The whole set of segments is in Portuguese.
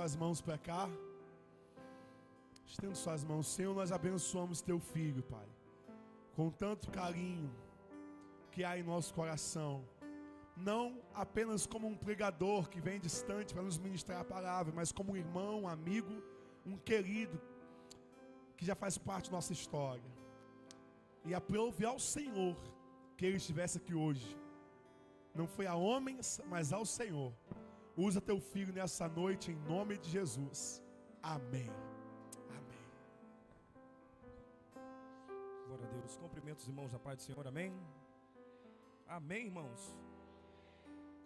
suas mãos para cá. Estenda suas mãos. Senhor, nós abençoamos teu filho, Pai, com tanto carinho que há em nosso coração. Não apenas como um pregador que vem distante para nos ministrar a palavra, mas como um irmão, um amigo, um querido que já faz parte da nossa história. E aprove ao Senhor que ele estivesse aqui hoje. Não foi a homens, mas ao Senhor. Usa teu filho nessa noite em nome de Jesus. Amém. Amém. Glória a Deus. Cumprimento os irmãos da paz do Senhor. Amém. Amém, irmãos.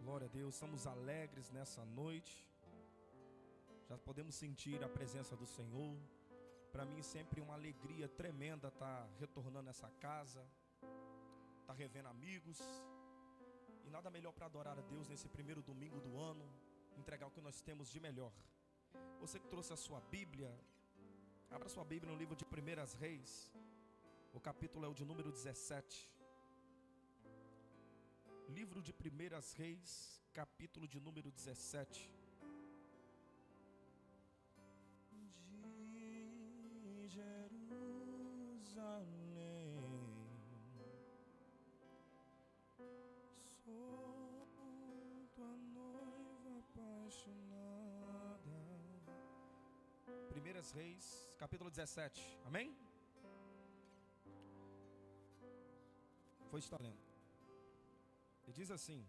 Glória a Deus. Estamos alegres nessa noite. Já podemos sentir a presença do Senhor. Para mim sempre uma alegria tremenda estar retornando a essa casa, estar revendo amigos. E nada melhor para adorar a Deus nesse primeiro domingo do ano, entregar o que nós temos de melhor. Você que trouxe a sua Bíblia, abra sua Bíblia no livro de 1 Reis. O capítulo é o de número 17. Livro de 1 Reis, capítulo de número 17. De Jerusalém sou tua noiva apaixonada. 1 Reis, capítulo 17. Amém? Foi está lendo. E diz assim: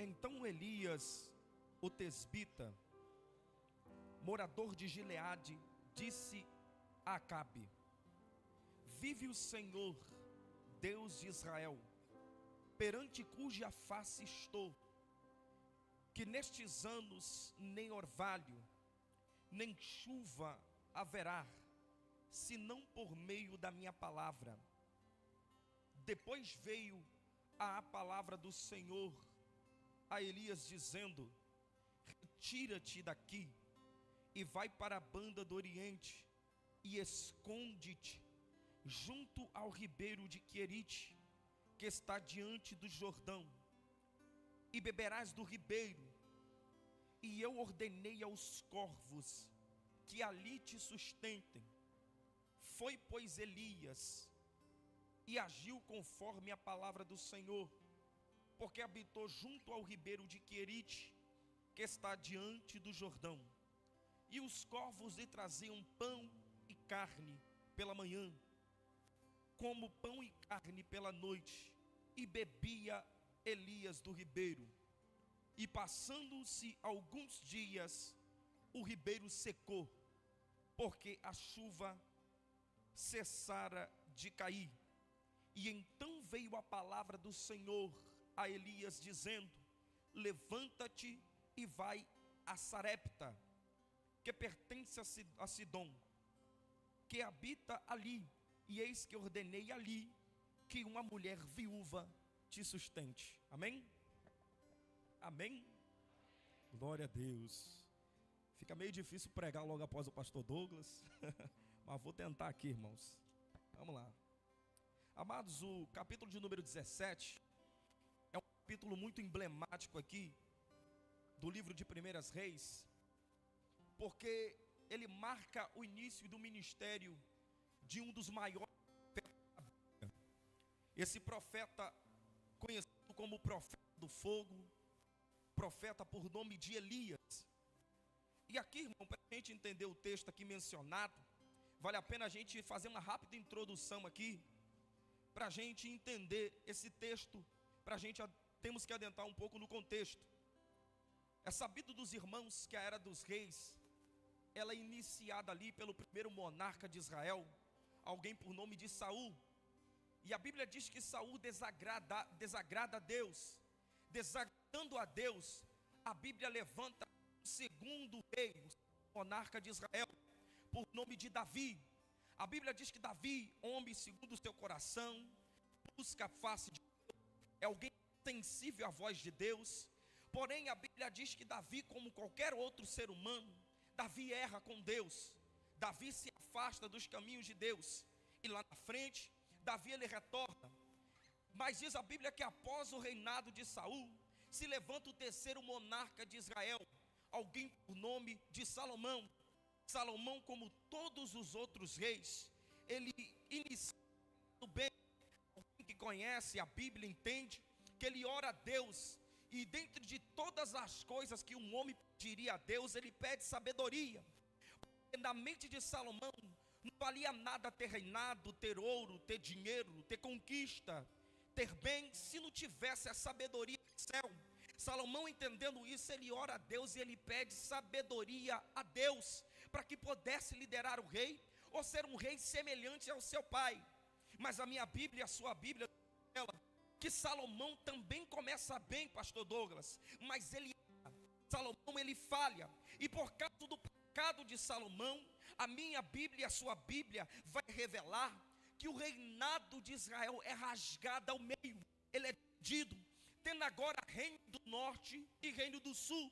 então Elias, o tesbita, morador de Gileade, disse a Acabe: vive o Senhor, Deus de Israel, perante cuja face estou, que nestes anos nem orvalho, nem chuva haverá, senão por meio da minha palavra. Depois veio a palavra do Senhor a Elias dizendo: retira-te daqui e vai para a banda do Oriente e esconde-te junto ao ribeiro de Querite, que está diante do Jordão, e beberás do ribeiro. E eu ordenei aos corvos que ali te sustentem. Foi, pois, Elias e agiu conforme a palavra do Senhor, porque habitou junto ao ribeiro de Querite, que está diante do Jordão. E os corvos lhe traziam pão e carne pela manhã, como pão e carne pela noite, e bebia Elias do ribeiro. E passando-se alguns dias, o ribeiro secou, porque a chuva cessara de cair. E então veio a palavra do Senhor a Elias dizendo: levanta-te e vai a Sarepta, que pertence a Sidom, que habita ali, e eis que ordenei ali que uma mulher viúva te sustente. Amém? Amém? Glória a Deus. Fica meio difícil pregar logo após o pastor Douglas, mas vou tentar aqui, irmãos. Vamos lá. Amados, o capítulo de número 17 é um capítulo muito emblemático aqui do livro de 1 Reis, porque ele marca o início do ministério de um dos maiores profetas da Bíblia. Esse profeta, conhecido como profeta do fogo, profeta por nome de Elias. E aqui, irmão, para a gente entender o texto aqui mencionado, vale a pena a gente fazer uma rápida introdução aqui, para a gente entender esse texto. Para a gente temos que adentrar um pouco no contexto. É sabido dos irmãos que a era dos reis, ela é iniciada ali pelo primeiro monarca de Israel, alguém por nome de Saul. E a Bíblia diz que Saul desagrada a Deus. Desagradando a Deus, a Bíblia levanta o segundo rei, o monarca de Israel, por nome de Davi. A Bíblia diz que Davi, homem segundo o seu coração, busca a face de Deus, é alguém sensível à voz de Deus. Porém, a Bíblia diz que Davi, como qualquer outro ser humano, Davi erra com Deus. Davi se afasta dos caminhos de Deus. E lá na frente, Davi ele retorna. Mas diz a Bíblia que após o reinado de Saul, se levanta o terceiro monarca de Israel, alguém por nome de Salomão. Salomão, como todos os outros reis, ele inicia bem. Alguém que conhece a Bíblia entende que ele ora a Deus, e dentro de todas as coisas que um homem pediria a Deus, ele pede sabedoria. Porque na mente de Salomão não valia nada ter reinado, ter ouro, ter dinheiro, ter conquista, ter bem, se não tivesse a sabedoria do céu. Salomão, entendendo isso, ele ora a Deus e ele pede sabedoria a Deus, para que pudesse liderar o rei, ou ser um rei semelhante ao seu pai. Mas a minha Bíblia, a sua Bíblia, ela, que Salomão também começa bem, pastor Douglas, mas Salomão ele falha, e por causa do pecado de Salomão, a minha Bíblia, a sua Bíblia, vai revelar que o reinado de Israel é rasgado ao meio, ele é dividido, tendo agora reino do norte e reino do sul.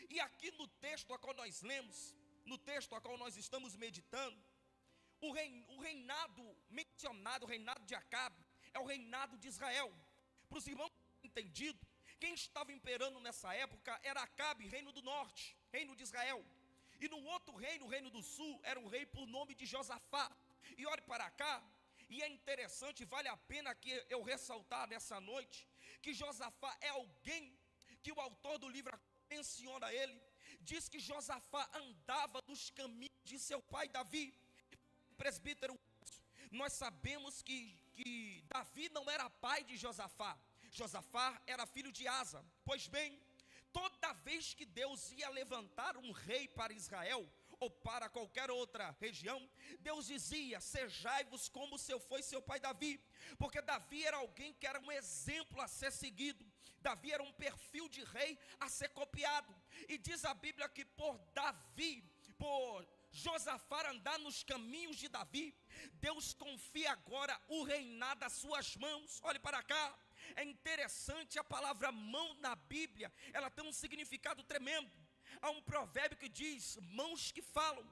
E aqui no texto a qual nós lemos, no texto a qual nós estamos meditando, o reinado mencionado, o reinado de Acabe, é o reinado de Israel. Para os irmãos entendido, quem estava imperando nessa época era Acabe, reino do norte, reino de Israel. E no outro reino, o reino do sul, era um rei por nome de Josafá. E olhe para cá, e é interessante, vale a pena que eu ressaltar nessa noite, que Josafá é alguém que o autor do livro menciona ele. Diz que Josafá andava nos caminhos de seu pai Davi. Presbítero, nós sabemos que Davi não era pai de Josafá. Josafá era filho de Asa. Pois bem, toda vez que Deus ia levantar um rei para Israel, ou para qualquer outra região, Deus dizia: sejai-vos como foi seu pai Davi, porque Davi era alguém que era um exemplo a ser seguido. Davi era um perfil de rei a ser copiado. E diz a Bíblia que por Davi, por Josafá andar nos caminhos de Davi, Deus confia agora o reinado às suas mãos. Olhe para cá, é interessante, a palavra mão na Bíblia, ela tem um significado tremendo. Há um provérbio que diz: mãos que falam,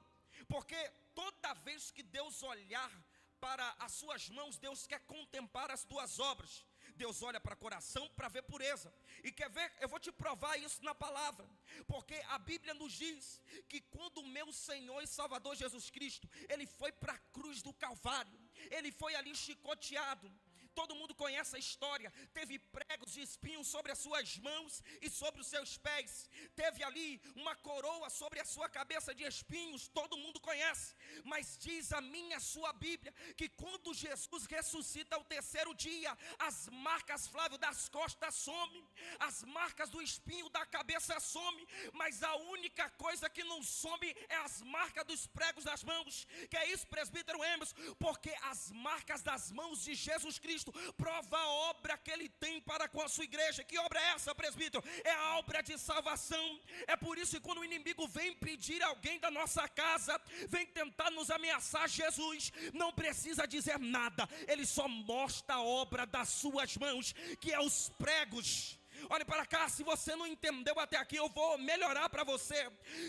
porque toda vez que Deus olhar para as suas mãos, Deus quer contemplar as tuas obras. Deus olha para o coração para ver pureza. E quer ver? Eu vou te provar isso na palavra. Porque a Bíblia nos diz que quando o meu Senhor e Salvador Jesus Cristo, ele foi para a cruz do Calvário, ele foi ali chicoteado. Todo mundo conhece a história. Teve pregos de espinhos sobre as suas mãos e sobre os seus pés. Teve ali uma coroa sobre a sua cabeça de espinhos. Todo mundo conhece. Mas diz a minha, a sua Bíblia, que quando Jesus ressuscita ao terceiro dia, as marcas, Flávio, das costas somem, as marcas do espinho da cabeça somem, mas a única coisa que não some é as marcas dos pregos das mãos. Que é isso, presbítero Emerson? Porque as marcas das mãos de Jesus Cristo prova a obra que ele tem para com a sua igreja. Que obra é essa, presbítero? É a obra de salvação. É por isso que quando o inimigo vem pedir alguém da nossa casa, vem tentar nos ameaçar, Jesus não precisa dizer nada, ele só mostra a obra das suas mãos, que é os pregos. Olhe para cá, se você não entendeu até aqui, eu vou melhorar para você.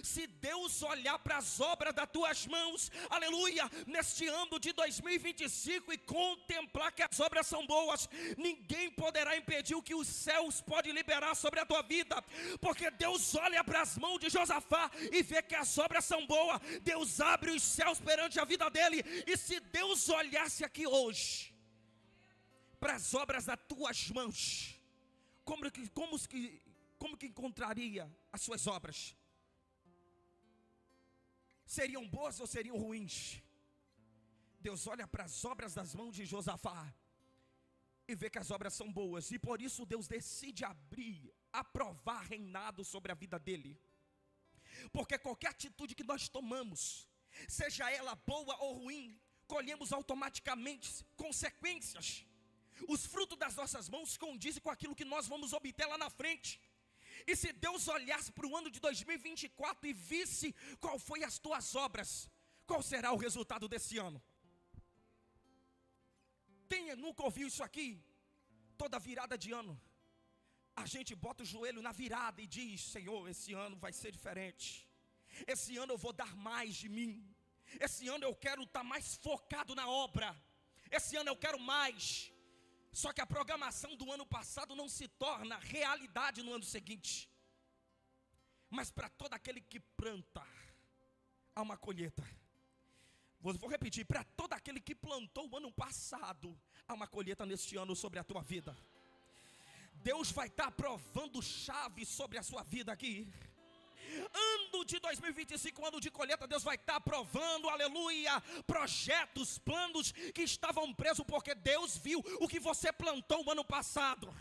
Se Deus olhar para as obras das tuas mãos, aleluia, neste ano de 2025, e contemplar que as obras são boas, ninguém poderá impedir o que os céus podem liberar sobre a tua vida. Porque Deus olha para as mãos de Josafá e vê que as obras são boas. Deus abre os céus perante a vida dele. E se Deus olhasse aqui hoje para as obras das tuas mãos, como que encontraria as suas obras? Seriam boas ou seriam ruins? Deus olha para as obras das mãos de Josafá e vê que as obras são boas, e por isso Deus decide aprovar reinado sobre a vida dele. Porque qualquer atitude que nós tomamos, seja ela boa ou ruim, colhemos automaticamente consequências. Os frutos das nossas mãos condizem com aquilo que nós vamos obter lá na frente. E se Deus olhasse para o ano de 2024 e visse qual foi as tuas obras, qual será o resultado desse ano? Nunca ouviu isso aqui? Toda virada de ano, a gente bota o joelho na virada e diz: Senhor, esse ano vai ser diferente. Esse ano eu vou dar mais de mim. Esse ano eu quero estar mais focado na obra. Esse ano eu quero mais. Só que a programação do ano passado não se torna realidade no ano seguinte. Mas para todo aquele que planta, há uma colheita. Vou repetir, para todo aquele que plantou o ano passado, há uma colheita neste ano sobre a tua vida. Deus vai estar provando chaves sobre a sua vida aqui. Ano de 2025, ano de colheita, Deus vai estar provando, aleluia, projetos, planos que estavam presos, porque Deus viu o que você plantou o ano passado.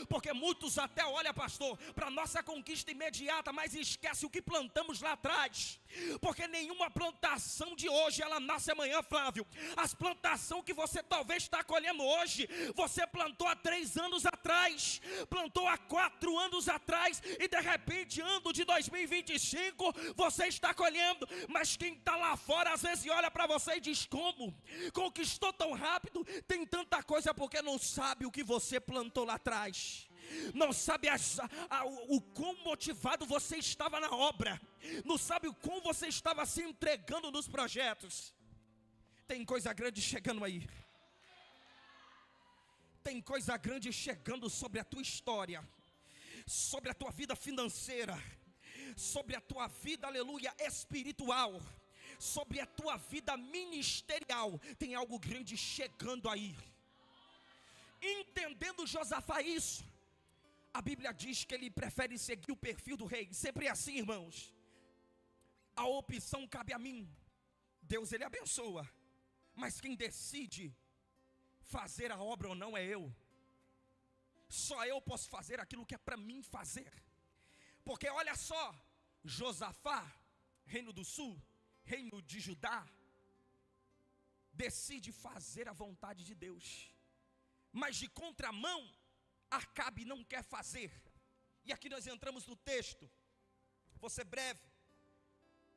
Porque muitos até olham, pastor, para nossa conquista imediata, mas esquece o que plantamos lá atrás. Porque nenhuma plantação de hoje ela nasce amanhã, Flávio. As plantações que você talvez está colhendo hoje, você plantou há 3 anos atrás, plantou há 4 anos atrás, e de repente, ano de 2025, você está colhendo. Mas quem está lá fora às vezes olha para você e diz: como? Conquistou tão rápido, tem tanta coisa, porque não sabe o que você plantou lá atrás. Não sabe o quão motivado você estava na obra. Não sabe o quão você estava se entregando nos projetos. Tem coisa grande chegando aí. Tem coisa grande chegando sobre a tua história, sobre a tua vida financeira, sobre a tua vida, aleluia, espiritual, sobre a tua vida ministerial. Tem algo grande chegando aí. Entendendo Josafá isso, a Bíblia diz que ele prefere seguir o perfil do rei. Sempre é assim, irmãos. A opção cabe a mim. Deus, ele abençoa, mas quem decide fazer a obra ou não é eu. Só eu posso fazer aquilo que é para mim fazer. Porque olha só, Josafá, reino do sul, reino de Judá, decide fazer a vontade de Deus, mas de contramão, Acabe não quer fazer. E aqui nós entramos no texto. Vou ser breve.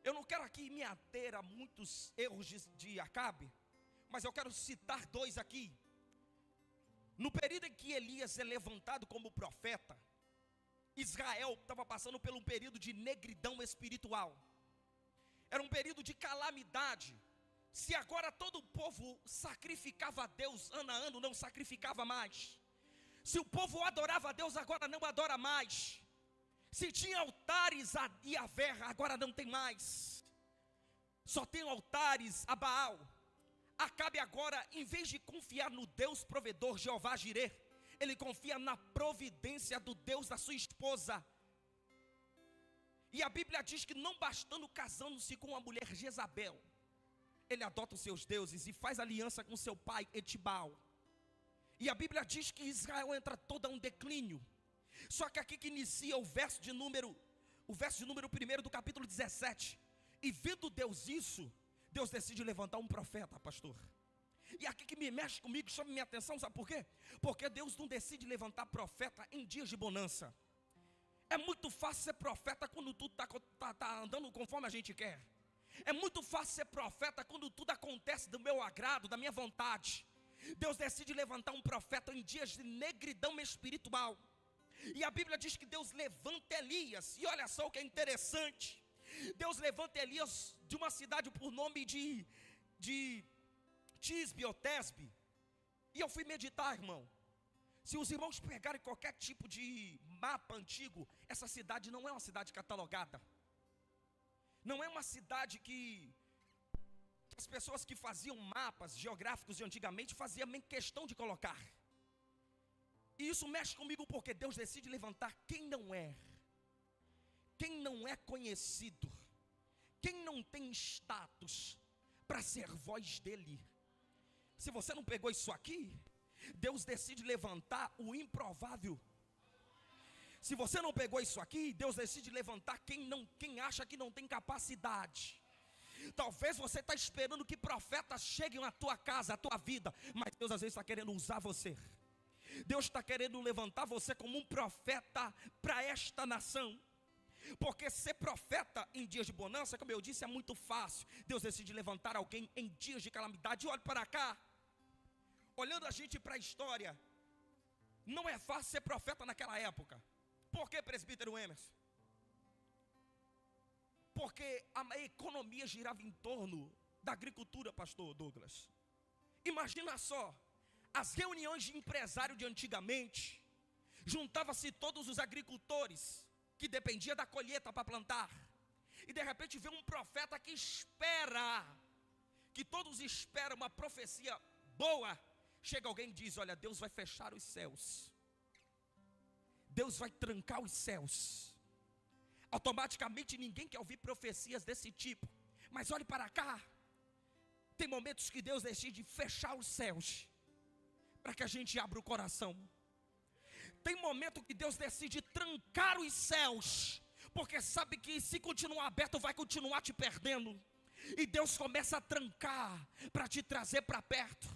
Eu não quero aqui me ater a muitos erros de Acabe, mas eu quero citar 2 aqui. No período em que Elias é levantado como profeta, Israel estava passando por um período de negridão espiritual. Era um período de calamidade. Se agora todo o povo sacrificava a Deus ano a ano, não sacrificava mais. Se o povo adorava a Deus, agora não adora mais. Se tinha altares a Yahvé, agora não tem mais. Só tem altares a Baal. Acabe agora, em vez de confiar no Deus provedor, Jeová Jireh, ele confia na providência do Deus da sua esposa. E a Bíblia diz que não bastando casando-se com a mulher Jezabel, ele adota os seus deuses e faz aliança com seu pai Etibal. E a Bíblia diz que Israel entra todo a um declínio. Só que aqui que inicia o verso de número 1 do capítulo 17. E vendo Deus isso, Deus decide levantar um profeta, pastor. E aqui que me mexe comigo, chama minha atenção, sabe por quê? Porque Deus não decide levantar profeta em dias de bonança. É muito fácil ser profeta quando tudo está andando conforme a gente quer. É muito fácil ser profeta quando tudo acontece do meu agrado, da minha vontade. Deus decide levantar um profeta em dias de negridão espiritual. E a Bíblia diz que Deus levanta Elias. E olha só o que é interessante. Deus levanta Elias de uma cidade por nome de Tisbe ou Tesbe. E eu fui meditar, irmão. Se os irmãos pegarem qualquer tipo de mapa antigo, essa cidade não é uma cidade catalogada. Não é uma cidade que as pessoas que faziam mapas geográficos de antigamente faziam nem questão de colocar. E isso mexe comigo porque Deus decide levantar quem não é conhecido, quem não tem status, para ser voz dele. Se você não pegou isso aqui, Deus decide levantar o improvável. Se você não pegou isso aqui, Deus decide levantar quem acha que não tem capacidade. Talvez você está esperando que profetas cheguem à tua casa, à tua vida, mas Deus às vezes está querendo usar você. Deus está querendo levantar você como um profeta para esta nação. Porque ser profeta em dias de bonança, como eu disse, é muito fácil. Deus decide levantar alguém em dias de calamidade. Olhe para cá. Olhando a gente para a história, não é fácil ser profeta naquela época. Por que, presbítero Emerson? Porque a economia girava em torno da agricultura, pastor Douglas. Imagina só, as reuniões de empresário de antigamente, juntava-se todos os agricultores, que dependia da colheita para plantar, e de repente vê um profeta que espera, que todos esperam uma profecia boa. Chega alguém e diz: olha, Deus vai fechar os céus, Deus vai trancar os céus. Automaticamente ninguém quer ouvir profecias desse tipo. Mas olhe para cá, tem momentos que Deus decide fechar os céus, para que a gente abra o coração. Tem momento que Deus decide trancar os céus, porque sabe que se continuar aberto vai continuar te perdendo. E Deus começa a trancar para te trazer para perto.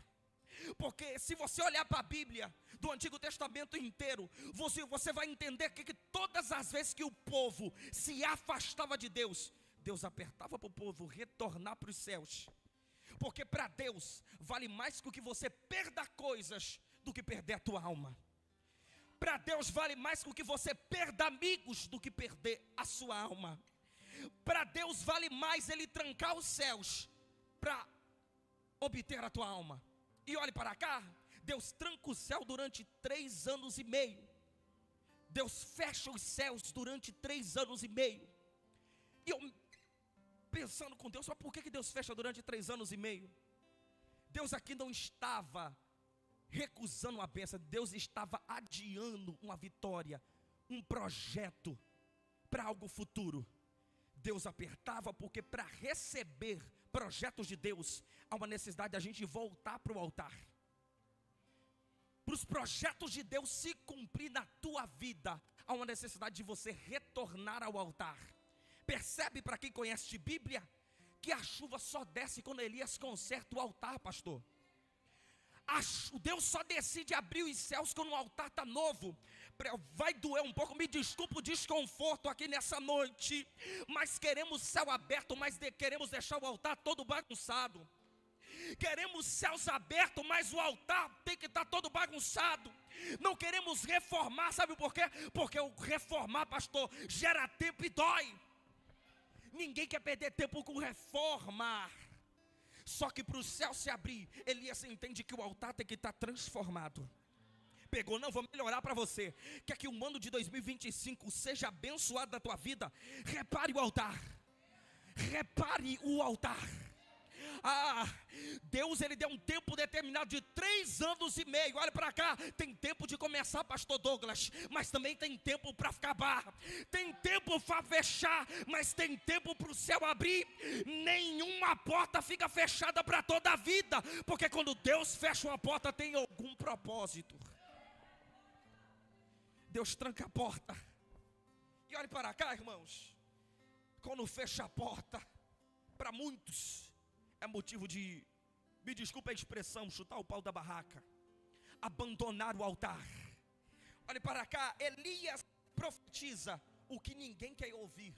Porque se você olhar para a Bíblia do Antigo Testamento inteiro, você vai entender que todas as vezes que o povo se afastava de Deus, Deus apertava para o povo retornar para os céus. Porque para Deus vale mais que você perda coisas do que perder a tua alma. Para Deus vale mais que você perda amigos do que perder a sua alma. Para Deus vale mais Ele trancar os céus para obter a tua alma. E olhe para cá, Deus tranca o céu durante 3 anos e meio. Deus fecha os céus durante 3 anos e meio. E eu pensando com Deus, mas por que Deus fecha durante 3 anos e meio? Deus aqui não estava recusando uma bênção, Deus estava adiando uma vitória, um projeto para algo futuro. Deus apertava porque para receber projetos de Deus, há uma necessidade de a gente voltar para o altar. Para os projetos de Deus se cumprir na tua vida, há uma necessidade de você retornar ao altar. Percebe, para quem conhece de Bíblia, que a chuva só desce quando Elias conserta o altar, pastor. Deus só decide abrir os céus quando o altar está novo. Vai doer um pouco, me desculpa o desconforto aqui nessa noite, mas queremos céu aberto, mas queremos deixar o altar todo bagunçado. Queremos céus abertos, mas o altar tem que estar todo bagunçado. Não queremos reformar, sabe por quê? Porque o reformar, pastor, gera tempo e dói. Ninguém quer perder tempo com reforma. Só que para o céu se abrir, Elias entende que o altar tem que estar transformado. Pegou, não, vou melhorar para você. Quer que o ano de 2025 seja abençoado da tua vida? Repare o altar. Repare o altar. Deus, Ele deu um tempo determinado de 3 anos e meio. Olha para cá, tem tempo de começar, pastor Douglas, mas também tem tempo para acabar. Tem tempo para fechar, mas tem tempo para o céu abrir. Nenhuma porta fica fechada para toda a vida, porque quando Deus fecha uma porta tem algum propósito. Deus tranca a porta. E olhe para cá, irmãos, quando fecha a porta, para muitos é motivo de, me desculpa a expressão, chutar o pau da barraca, abandonar o altar. Olhe para cá, Elias profetiza o que ninguém quer ouvir.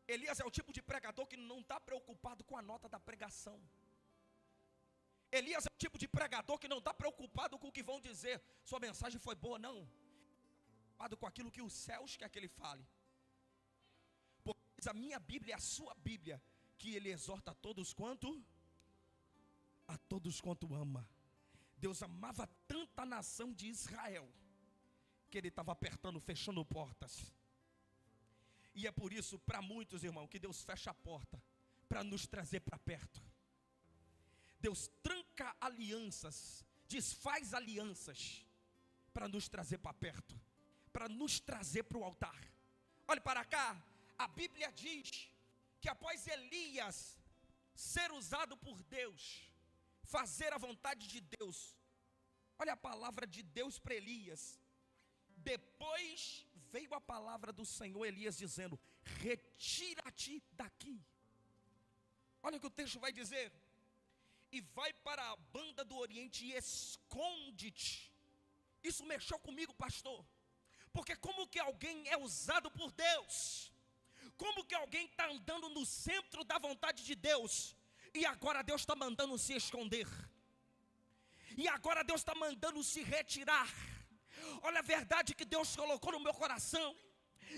Elias é o tipo de pregador que não está preocupado com a nota da pregação. Elias é o tipo de pregador que não está preocupado com o que vão dizer. Sua mensagem foi boa, não. Preocupado com aquilo que os céus quer que ele fale. Porque a minha Bíblia é a sua Bíblia, que Ele exorta a todos quanto ama. Deus amava tanta a nação de Israel, que Ele estava apertando, fechando portas. E é por isso, para muitos, irmão, que Deus fecha a porta, para nos trazer para perto. Deus tranca alianças, desfaz alianças, para nos trazer para perto, para nos trazer para o altar. Olhe para cá, a Bíblia diz que após Elias ser usado por Deus, fazer a vontade de Deus, olha a palavra de Deus para Elias. Depois veio a palavra do Senhor, Elias dizendo: retira-te daqui. Olha o que o texto vai dizer: e vai para a banda do Oriente e esconde-te. Isso mexeu comigo, pastor, porque como que alguém é usado por Deus? Como que alguém está andando no centro da vontade de Deus, e agora Deus está mandando se esconder? E agora Deus está mandando se retirar? Olha a verdade que Deus colocou no meu coração.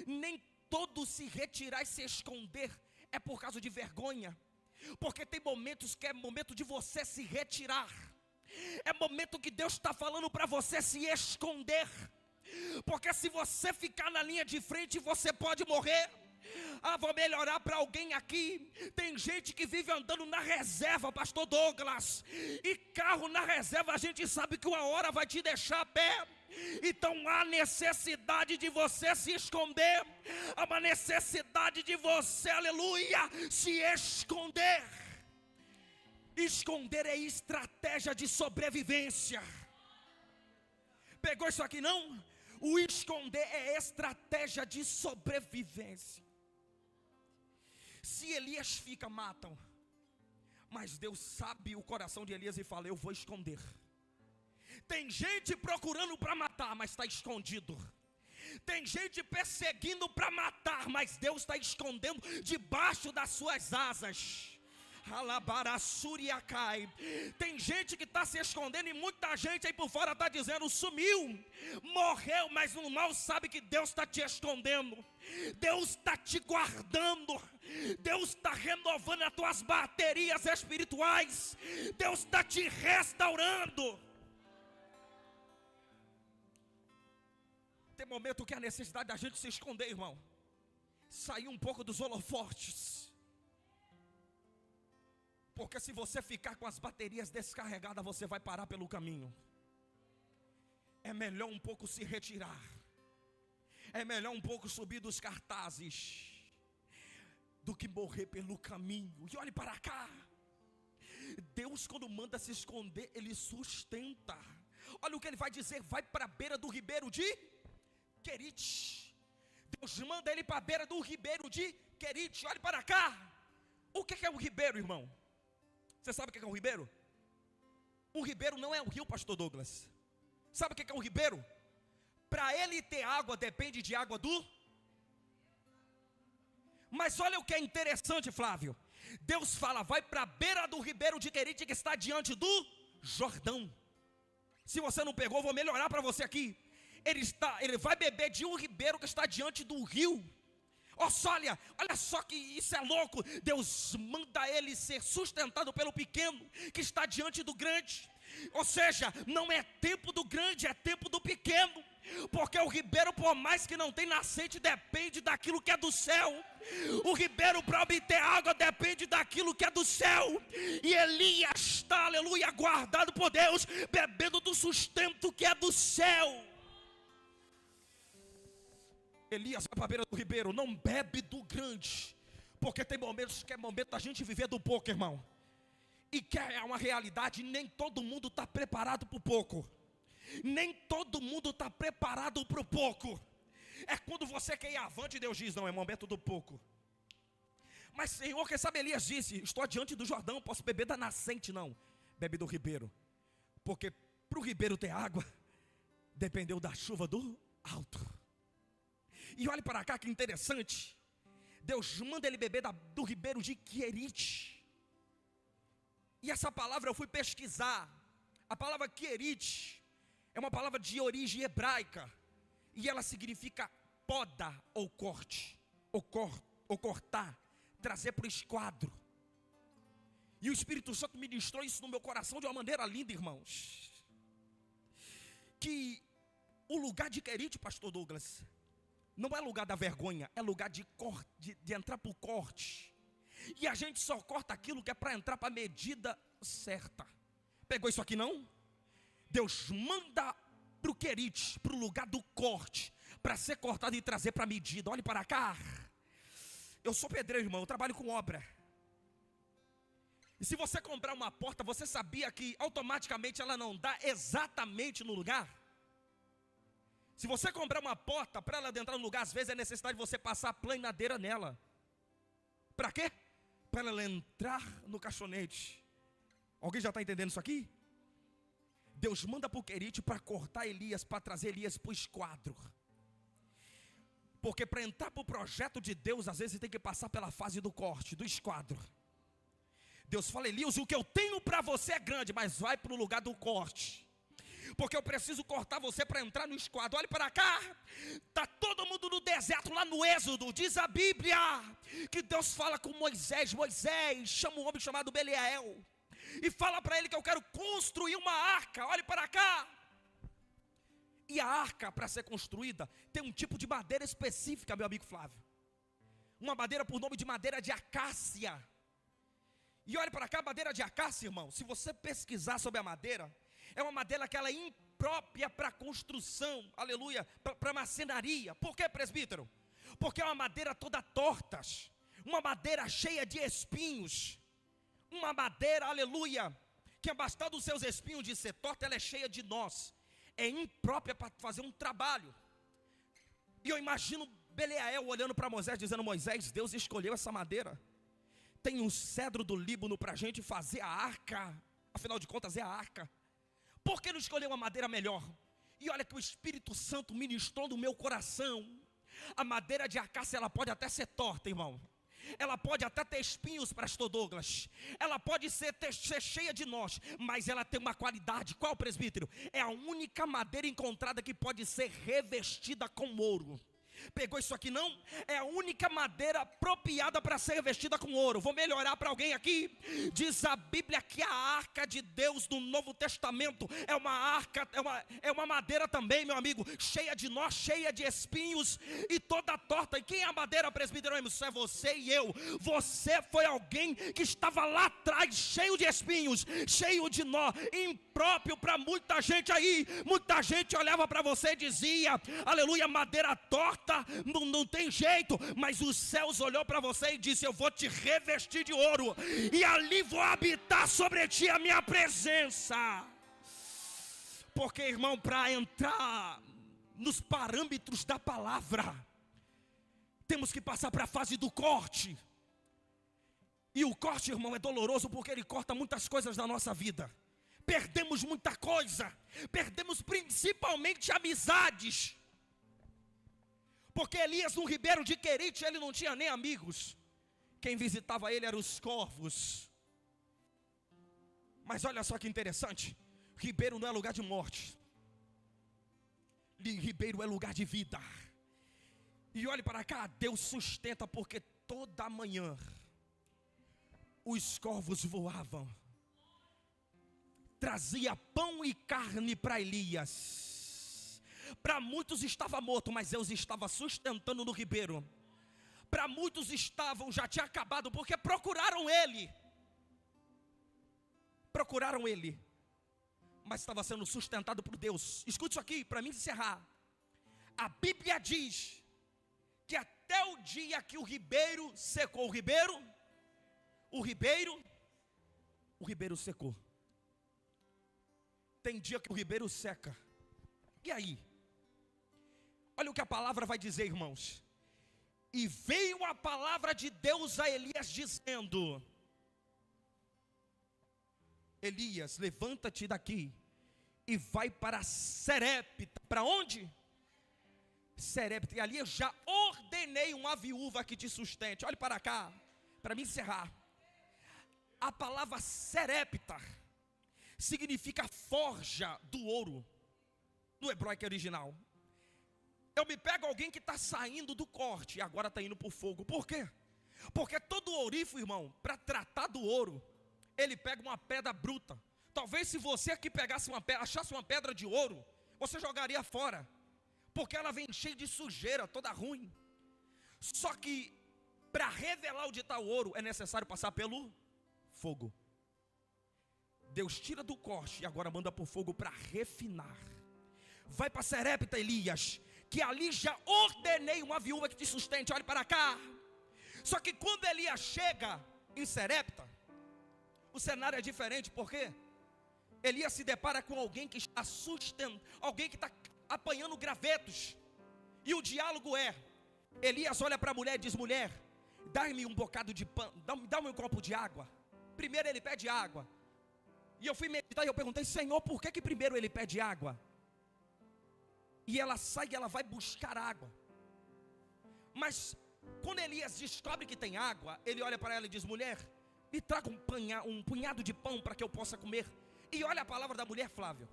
Nem todo se retirar e se esconder é por causa de vergonha. Porque tem momentos que é momento de você se retirar. É momento que Deus está falando para você se esconder. Porque se você ficar na linha de frente, você pode morrer. Vou melhorar para alguém aqui. Tem gente que vive andando na reserva, pastor Douglas. E carro na reserva, a gente sabe que uma hora vai te deixar a pé. Então há necessidade de você se esconder. Há uma necessidade de você, aleluia, se esconder. Esconder é estratégia de sobrevivência. Pegou isso aqui não? O esconder é estratégia de sobrevivência. Se Elias fica, matam. Mas Deus sabe o coração de Elias e fala: eu vou esconder. Tem gente procurando para matar, mas está escondido. Tem gente perseguindo para matar, mas Deus está escondendo debaixo das suas asas. Tem gente que está se escondendo e muita gente aí por fora está dizendo: sumiu, morreu, mas no mal sabe que Deus está te escondendo. Deus está te guardando. Deus está renovando as tuas baterias espirituais. Deus está te restaurando. Tem momento que a necessidade da gente se esconder, irmão. Sair um pouco dos holofotes. Porque se você ficar com as baterias descarregadas, você vai parar pelo caminho. É melhor um pouco se retirar. É melhor um pouco subir dos cartazes do que morrer pelo caminho. E olhe para cá. Deus, quando manda se esconder, Ele sustenta. Olha o que Ele vai dizer: vai para a beira do ribeiro de Querite. Deus manda ele para a beira do ribeiro de Querite. Olhe para cá. O que é um ribeiro, irmão? Você sabe o que é um ribeiro? Um ribeiro não é um rio, pastor Douglas. Sabe o que é um ribeiro? Para ele ter água, depende de água do... Mas olha o que é interessante, Flávio. Deus fala: vai para a beira do ribeiro de Querite, que está diante do Jordão. Se você não pegou, vou melhorar para você aqui. Ele vai beber de um ribeiro que está diante do rio. Olha só que isso é louco. Deus manda ele ser sustentado pelo pequeno que está diante do grande. Ou seja, não é tempo do grande, é tempo do pequeno. Porque o ribeiro, por mais que não tenha nascente, depende daquilo que é do céu. O ribeiro, para obter água, depende daquilo que é do céu. E Elias está, aleluia, guardado por Deus, bebendo do sustento que é do céu. Elias vai para a beira do ribeiro, não bebe do grande. Porque tem momentos que é momento da gente viver do pouco, irmão. E que é uma realidade, nem todo mundo está preparado para o pouco. Nem todo mundo está preparado para o pouco. É quando você quer ir avante, Deus diz: não, é momento do pouco. Mas Senhor, quem sabe Elias disse: estou diante do Jordão, posso beber da nascente? Não, bebe do ribeiro. Porque para o ribeiro ter água, dependeu da chuva do alto. E olhe para cá que interessante. Deus manda ele beber do ribeiro de Querite. E essa palavra eu fui pesquisar. A palavra Querite é uma palavra de origem hebraica. E ela significa poda ou corte. Ou cortar. Trazer para o esquadro. E o Espírito Santo ministrou isso no meu coração de uma maneira linda, irmãos. Que o lugar de Querite, pastor Douglas, não é lugar da vergonha, é lugar de entrar para o corte. E a gente só corta aquilo que é para entrar para a medida certa. Pegou isso aqui não? Deus manda para o Querite, para o lugar do corte, para ser cortado e trazer para a medida. Olhe para cá. Eu sou pedreiro, irmão, eu trabalho com obra. E se você comprar uma porta, você sabia que automaticamente ela não dá exatamente no lugar? Se você comprar uma porta, para ela adentrar no lugar, às vezes é necessidade de você passar a planadeira nela. Para quê? Para ela entrar no caixonete. Alguém já está entendendo isso aqui? Deus manda para o Querite para cortar Elias, para trazer Elias para o esquadro. Porque para entrar para o projeto de Deus, às vezes tem que passar pela fase do corte, do esquadro. Deus fala: Elias, o que eu tenho para você é grande, mas vai para o lugar do corte. Porque eu preciso cortar você para entrar no esquadro. Olhe para cá. Está todo mundo no deserto, lá no Êxodo. Diz a Bíblia que Deus fala com Moisés. Moisés chama um homem chamado Belial. e fala para ele que eu quero construir uma arca. Olhe para cá. E a arca, para ser construída, tem um tipo de madeira específica, meu amigo Flávio. Uma madeira por nome de madeira de acácia. E olhe para cá, a madeira de acácia, irmão, se você pesquisar sobre a madeira, é uma madeira que ela é imprópria para construção, aleluia, para marcenaria. Por que, presbítero? Porque é uma madeira toda torta, uma madeira cheia de espinhos, uma madeira, aleluia, que abastado os seus espinhos de ser torta, ela é cheia de nós, é imprópria para fazer um trabalho. E eu imagino Belial olhando para Moisés, dizendo: Moisés, Deus escolheu essa madeira, tem um cedro do Líbano para a gente fazer a arca, afinal de contas é a arca, por que não escolheu uma madeira melhor? E olha que o Espírito Santo ministrou no meu coração. A madeira de acácia, ela pode até ser torta, irmão, ela pode até ter espinhos, pastor Douglas, ela pode ser cheia de nós, mas ela tem uma qualidade. Qual, presbítero? É a única madeira encontrada que pode ser revestida com ouro. Pegou isso aqui não? É a única madeira apropriada para ser revestida com ouro. Vou melhorar para alguém aqui. Diz a Bíblia que a arca de Deus do Novo Testamento é uma arca, é uma madeira também, meu amigo, cheia de nós, cheia de espinhos e toda torta. E quem é a madeira, presbítero? Isso é você e eu. Você foi alguém que estava lá atrás, cheio de espinhos, cheio de nó, impróprio para muita gente aí. Muita gente olhava para você e dizia: aleluia, madeira torta, não tem jeito. Mas os céus olhou para você e disse: eu vou te revestir de ouro, e ali vou habitar sobre ti a minha presença. Porque, irmão, para entrar nos parâmetros da palavra, temos que passar para a fase do corte. E o corte, irmão, é doloroso, porque ele corta muitas coisas da nossa vida. Perdemos muita coisa, perdemos principalmente amizades. Porque Elias, no ribeiro de Querite, ele não tinha nem amigos. Quem visitava ele eram os corvos. Mas olha só que interessante, ribeiro não é lugar de morte, ribeiro é lugar de vida. E olhe para cá, Deus sustenta, porque toda manhã os corvos voavam, trazia pão e carne para Elias. Para muitos estava morto, mas Deus estava sustentando no ribeiro. Para muitos já tinha acabado, porque procuraram ele, mas estava sendo sustentado por Deus. Escute isso aqui, para mim encerrar. A Bíblia diz que até o dia que o ribeiro secou, o ribeiro secou. Tem dia que o ribeiro seca. E aí? Olha o que a palavra vai dizer, irmãos. E veio a palavra de Deus a Elias dizendo: Elias, levanta-te daqui e vai para Serepta. Para onde? Serepta. E ali eu já ordenei uma viúva que te sustente. Olhe para cá, para me encerrar. A palavra Serepta significa forja do ouro, no hebraico original. Eu me pego alguém que está saindo do corte e agora está indo para o fogo. Por quê? Porque todo ouriço, irmão, para tratar do ouro, ele pega uma pedra bruta. Talvez se você aqui pegasse achasse uma pedra de ouro, você jogaria fora, porque ela vem cheia de sujeira, toda ruim. Só que para revelar onde está o ouro, é necessário passar pelo fogo. Deus tira do corte e agora manda para o fogo para refinar. Vai para Serepta, Elias, que ali já ordenei uma viúva que te sustente. Olhe para cá. Só que quando Elias chega em Serepta, o cenário é diferente. Por quê? Elias se depara com alguém que está alguém que está apanhando gravetos. E o diálogo é: Elias olha para a mulher e diz: mulher, dá-me um bocado de pão, dá-me um copo de água. Primeiro ele pede água. E eu fui meditar e eu perguntei: Senhor, por que primeiro ele pede água? E ela sai e ela vai buscar água. Mas quando Elias descobre que tem água, ele olha para ela e diz: mulher, me traga um punhado de pão para que eu possa comer. E olha a palavra da mulher, Flávio: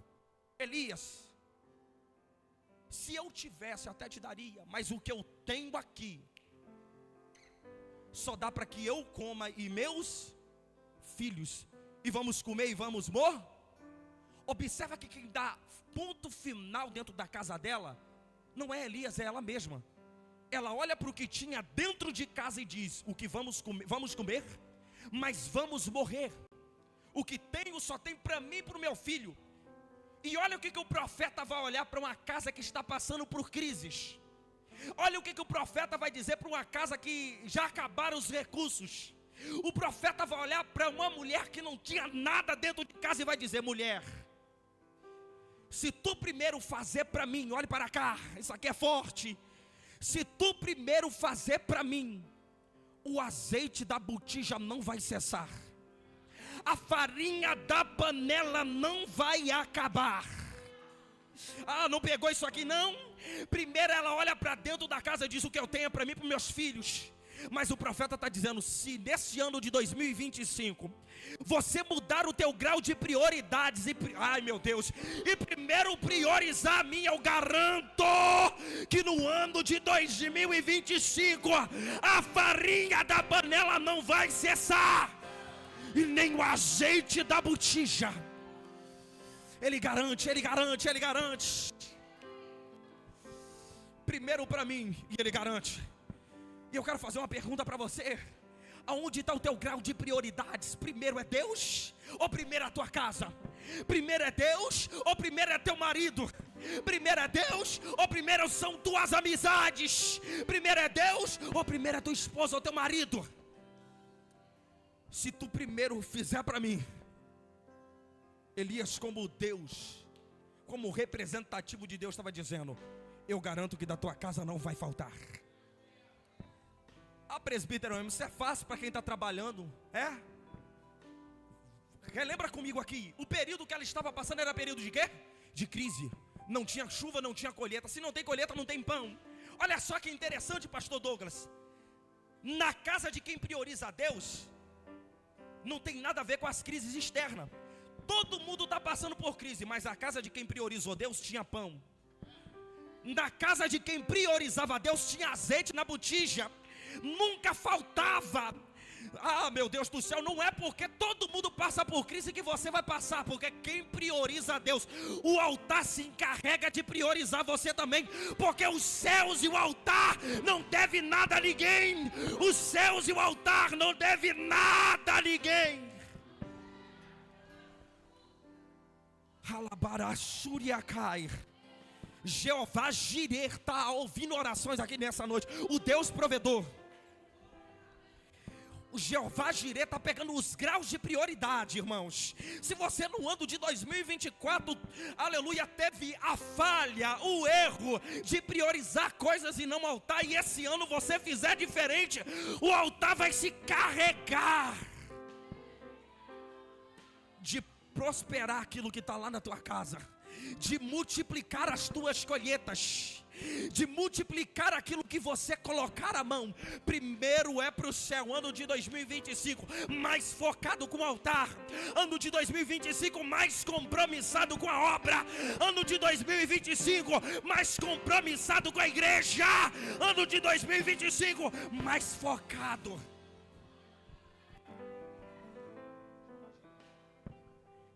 Elias, se eu tivesse até te daria, mas o que eu tenho aqui só dá para que eu coma e meus filhos. e vamos comer e vamos Observa que quem dá ponto final dentro da casa dela não é Elias, é ela mesma. Ela olha para o que tinha dentro de casa e diz: o que vamos comer, mas vamos morrer. O que tenho só tem para mim e para o meu filho. E olha o que o profeta vai olhar para uma casa que está passando por crises. Olha o que o profeta vai dizer para uma casa que já acabaram os recursos. O profeta vai olhar para uma mulher que não tinha nada dentro de casa e vai dizer: mulher, se tu primeiro fazer para mim, olhe para cá, isso aqui é forte. Se tu primeiro fazer para mim, o azeite da botija não vai cessar, a farinha da panela não vai acabar. Ah, não pegou isso aqui não? Primeiro ela olha para dentro da casa e diz: o que eu tenho é para mim e para meus filhos. Mas o profeta está dizendo: se nesse ano de 2025 você mudar o teu grau de prioridades ai meu Deus, e primeiro priorizar a mim, eu garanto que no ano de 2025 a farinha da panela não vai cessar, e nem o azeite da botija. Ele garante. Primeiro para mim, e ele garante. E eu quero fazer uma pergunta para você: aonde está o teu grau de prioridades? Primeiro é Deus ou primeiro é a tua casa? Primeiro é Deus ou primeiro é teu marido? Primeiro é Deus ou primeiro são tuas amizades? Primeiro é Deus ou primeiro é tua esposa ou teu marido? Se tu primeiro fizer para mim, Elias, como Deus, como representativo de Deus, estava dizendo: eu garanto que da tua casa não vai faltar. Ah, presbítero, isso é fácil para quem está trabalhando, é? Relembra comigo aqui, o período que ela estava passando era período de quê? De crise. Não tinha chuva, não tinha colheita. Se não tem colheita, não tem pão. Olha só que interessante, pastor Douglas. Na casa de quem prioriza a Deus, não tem nada a ver com as crises externas. Todo mundo está passando por crise, mas a casa de quem priorizou Deus tinha pão. Na casa de quem priorizava Deus tinha azeite na botija. Nunca faltava. Ah, meu Deus do céu, não é porque todo mundo passa por crise que você vai passar, porque quem prioriza a Deus, o altar se encarrega de priorizar você também, porque os céus e o altar não devem nada a ninguém. Os céus e o altar não devem nada a ninguém. Jeová Jireh está ouvindo orações aqui nessa noite. O Deus provedor, o Jeová Jireh está pegando os graus de prioridade, irmãos. Se você no ano de 2024, aleluia, teve a falha, o erro de priorizar coisas e não altar, e esse ano você fizer diferente, o altar vai se carregar de prosperar aquilo que está lá na tua casa, de multiplicar as tuas colheitas, de multiplicar aquilo que você colocar a mão. Primeiro é para o céu, ano de 2025, mais focado com o altar. Ano de 2025, mais compromissado com a obra. Ano de 2025, mais compromissado com a igreja. Ano de 2025, mais focado.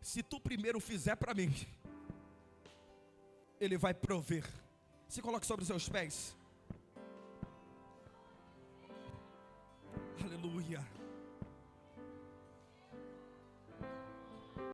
Se tu primeiro fizer para mim, Ele vai prover. Se coloque sobre os seus pés. Aleluia.